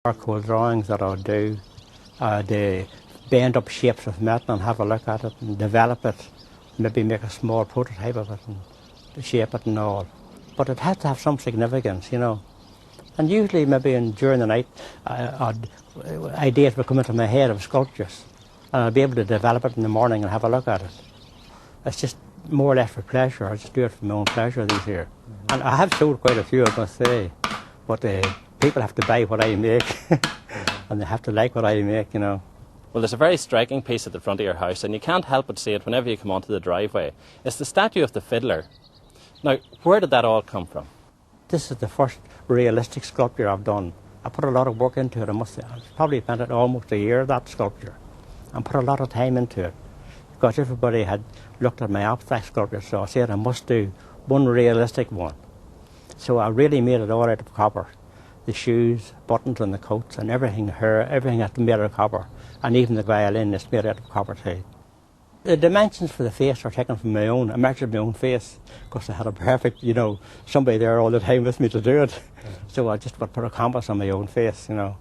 Charcoal drawings that I would do, they bend up shapes of metal and have a look at it and develop it, maybe make a small prototype of it and shape it and all. But it has to have some significance, you know. And usually maybe during the night, ideas would come into my head of sculptures, and I'd be able to develop it in the morning and have a look at it. It's just more or less for pleasure. I just do it for my own pleasure these here. And I have sold quite a few, I must say, but people have to buy what I make, and they have to like what I make, you know. Well, there's a very striking piece at the front of your house, and you can't help but see it whenever you come onto the driveway. It's the statue of the fiddler. Now, where did that all come from? This is the first realistic sculpture I've done. I put a lot of work into it, I must say. I've probably spent almost a year, that sculpture, and put a lot of time into it, because everybody had looked at my abstract sculpture, so I said I must do one realistic one. So I really made it all out of copper. The shoes, buttons on the coats and everything, everything has been made out of copper. And even the violin is made out of copper too. The dimensions for the face are taken from my own. I measured my own face because I had a perfect, you know, somebody there all the time with me to do it. So I just would put a compass on my own face, you know.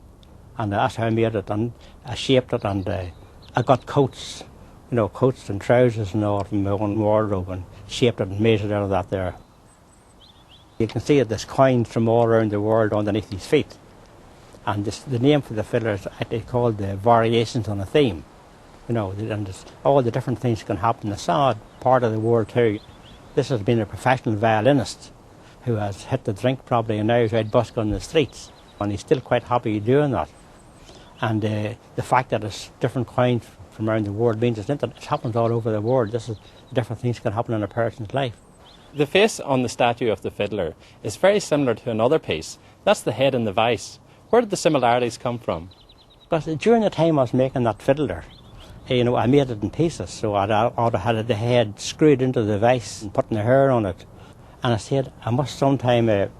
And that's how I made it. And I shaped it, and I got coats, you know, coats and trousers and all from my own wardrobe, and shaped it and made it out of that there. You can see that there's coins from all around the world underneath his feet. And the name for the fiddler is actually called the Variations on a Theme. You know, and all the different things can happen. The sad part of the world too. This has been a professional violinist who has hit the drink probably, and now he's out busking on the streets. And he's still quite happy doing that. And the fact that there's different coins from around the world means it happens all over the world. Different things can happen in a person's life. The face on the statue of the fiddler is very similar to another piece. That's the head in the vice. Where did the similarities come from? Because during the time I was making that fiddler, you know, I made it in pieces, so I'd had the head screwed into the vice and putting the hair on it. And I said, I must sometime, if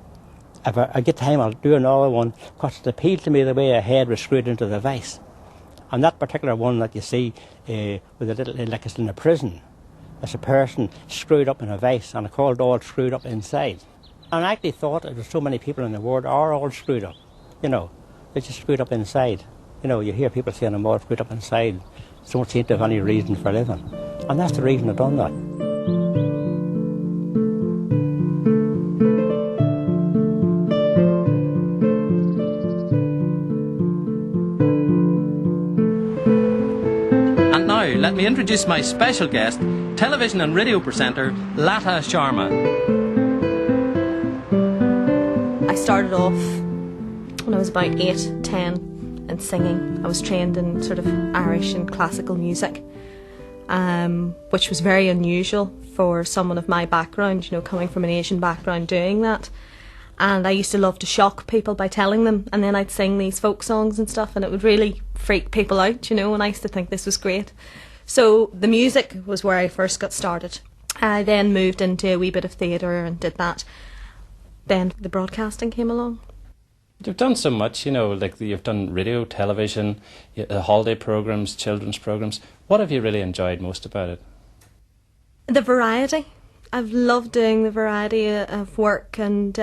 I get time, I'll do another one, because it appealed to me the way a head was screwed into the vice. And that particular one that you see with a little, like it's in a prison, it's a person screwed up in a vice, and I call it all screwed up inside. And I actually thought that there's so many people in the world are all screwed up, you know, they're just screwed up inside. You know, you hear people saying I'm all screwed up inside, don't seem to have any reason for living. And that's the reason I've done that. And now, let me introduce my special guest, television and radio presenter, Lata Sharma. I started off when I was about 8, 10 and singing. I was trained in sort of Irish and classical music, which was very unusual for someone of my background, you know, coming from an Asian background doing that. And I used to love to shock people by telling them, and then I'd sing these folk songs and stuff, and it would really freak people out, you know, and I used to think this was great. So the music was where I first got started. I then moved into a wee bit of theatre and did that. Then the broadcasting came along. You've done so much, you know, like you've done radio, television, holiday programmes, children's programmes. What have you really enjoyed most about it? The variety. I've loved doing the variety of work, and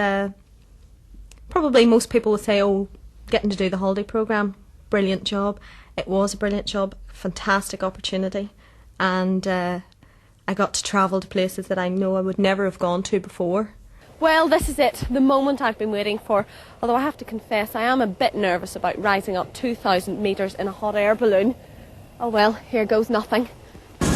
probably most people would say, oh, getting to do the holiday programme, brilliant job. It was a brilliant job, fantastic opportunity, and I got to travel to places that I know I would never have gone to before. Well, this is it, the moment I've been waiting for, although I have to confess I am a bit nervous about rising up 2,000 metres in a hot air balloon. Oh well, here goes nothing. Would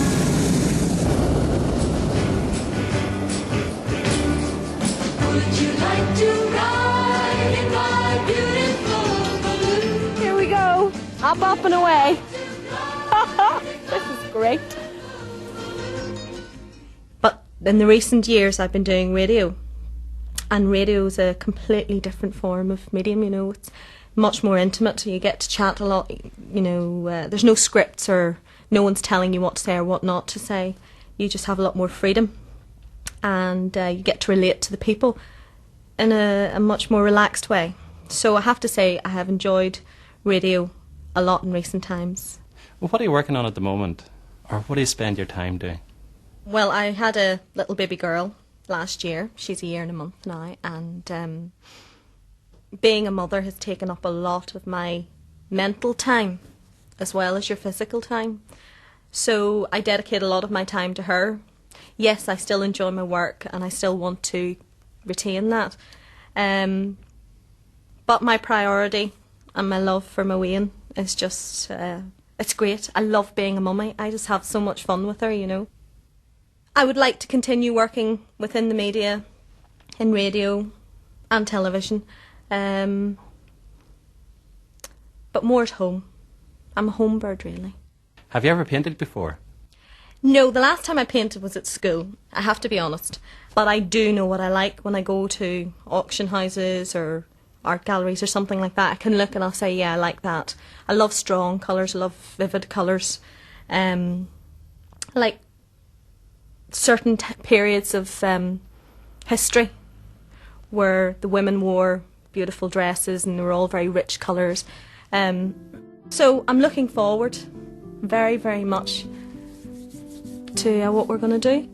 you like to ride in my beautiful balloon? Here we go, up and away. This is great. But in the recent years I've been doing radio. And radio is a completely different form of medium, you know, it's much more intimate. You get to chat a lot, you know, there's no scripts or no one's telling you what to say or what not to say. You just have a lot more freedom, and you get to relate to the people in a much more relaxed way. So I have to say I have enjoyed radio a lot in recent times. Well, what are you working on at the moment? Or what do you spend your time doing? Well, I had a little baby girl last year. She's a year and a month now, and being a mother has taken up a lot of my mental time as well as your physical time. So I dedicate a lot of my time to her. Yes, I still enjoy my work and I still want to retain that. But my priority and my love for my Wayne is just, it's great. I love being a mummy. I just have so much fun with her, you know. I would like to continue working within the media, in radio and television, but more at home. I'm a home bird, really. Have you ever painted before? No, the last time I painted was at school, I have to be honest. But I do know what I like when I go to auction houses or art galleries or something like that. I can look and I'll say, yeah, I like that. I love strong colours, I love vivid colours. I like certain periods of history where the women wore beautiful dresses and they were all very rich colours. So I'm looking forward very, very much to what we're going to do.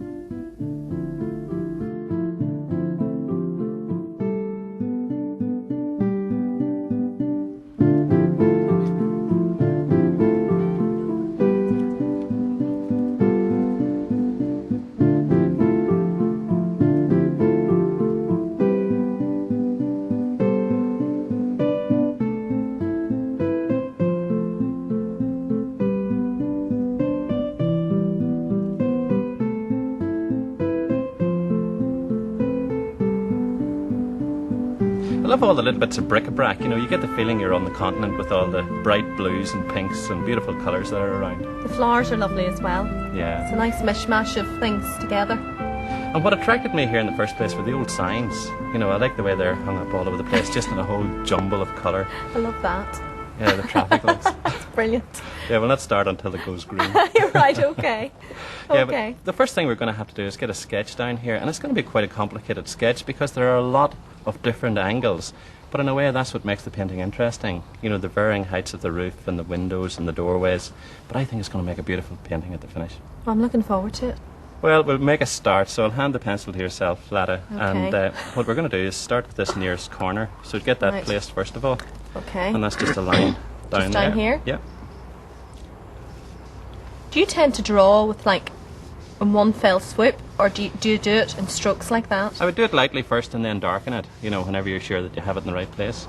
I love all the little bits of bric-a-brac. You know, you get the feeling you're on the continent with all the bright blues and pinks and beautiful colours that are around. The flowers are lovely as well. Yeah. It's a nice mishmash of things together. And what attracted me here in the first place were the old signs. You know, I like the way they're hung up all over the place, just in a whole jumble of colour. I love that. Yeah, the traffic lights. It's brilliant. Yeah, we'll not start until it goes green. You're right, okay. Yeah, Okay. but the first thing we're going to have to do is get a sketch down here, and it's going to be quite a complicated sketch because there are a lot of different angles. But in a way, that's what makes the painting interesting. You know, the varying heights of the roof and the windows and the doorways. But I think it's going to make a beautiful painting at the finish. I'm looking forward to it. Well, we'll make a start, so I'll hand the pencil to yourself, Lata. Okay. And what we're going to do is start with this nearest corner. So get that Right. placed first of all. Okay. And that's just a line down Just down there. here? Yeah. Do you tend to draw with like in one fell swoop, or do you do it in strokes like that? I would do it lightly first and then darken it, you know, whenever you're sure that you have it in the right place.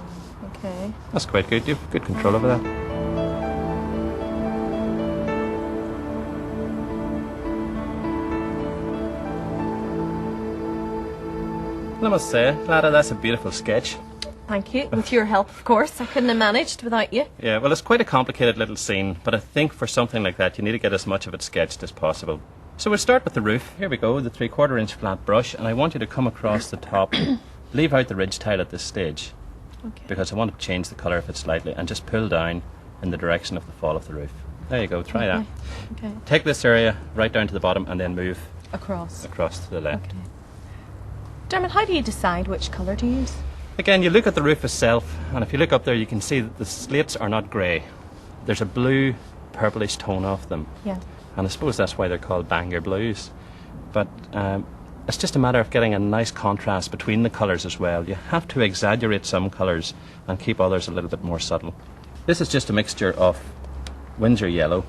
Okay. That's quite good. You have good control over that. I must say, Lata, that's a beautiful sketch. Thank you. With your help, of course. I couldn't have managed without you. Yeah, well, it's quite a complicated little scene, but I think for something like that, you need to get as much of it sketched as possible. So we'll start with the roof. Here we go, the 3/4 inch flat brush, and I want you to come across the top, leave out the ridge tile at this stage, Okay. because I want to change the colour of it slightly, and just pull down in the direction of the fall of the roof. There you go, try that. Okay. Take this area right down to the bottom, and then move Across. across to the left. Okay. Dermot, how do you decide which colour to use? Again, you look at the roof itself, and if you look up there, you can see that the slates are not grey. There's a blue, purplish tone off them. Yeah. And I suppose that's why they're called banger blues. But it's just a matter of getting a nice contrast between the colours as well. You have to exaggerate some colours and keep others a little bit more subtle. This is just a mixture of Windsor yellow,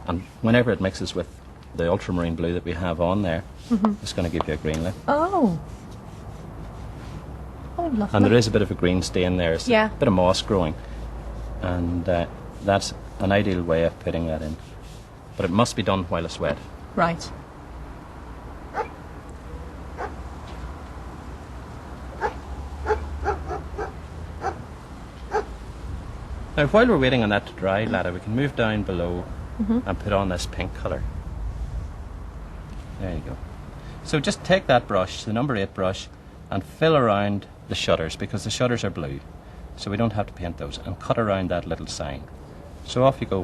and whenever it mixes with the ultramarine blue that we have on there, it's going to give you a green look. Oh. Oh, lovely. And there is a bit of a green stain there. It's Yeah. a bit of moss growing. And that's an ideal way of putting that in. But it must be done while it's wet. Right. Now, while we're waiting on that to dry, Lata, we can move down below and put on this pink colour. There you go. So just take that brush, the number 8 brush, and fill around the shutters, because the shutters are blue. So we don't have to paint those, and cut around that little sign. So off you go.